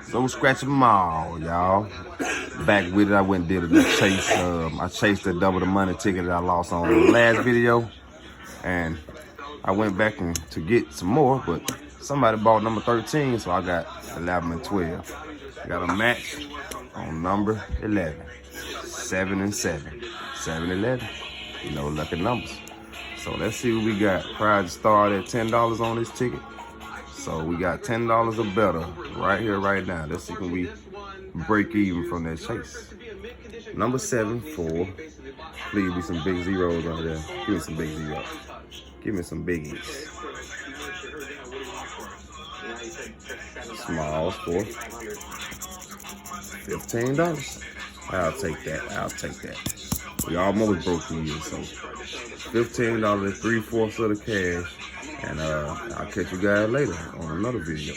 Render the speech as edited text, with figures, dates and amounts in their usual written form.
So scratching them all, y'all. Back with it, I went and did a chase. I chased the double the money ticket that I lost on the last video. And I went back to get some more, but somebody bought number 13, so I got 11 and 12. Got a match on number 11. 7 and 7. 7 and 11. You know, lucky numbers. So let's see what we got. Prize started at $10 on this ticket. So we got $10 or better right here, right now. Let's see can we break even from that chase. Number 7, 4. Please be some big zeros right there. Give me some big zeros. Give me some biggies. Smalls, 4. $15. I'll take that. I'll take that. We almost broke even, so $15, 3/4 of the cash. And I'll catch you guys later on another video.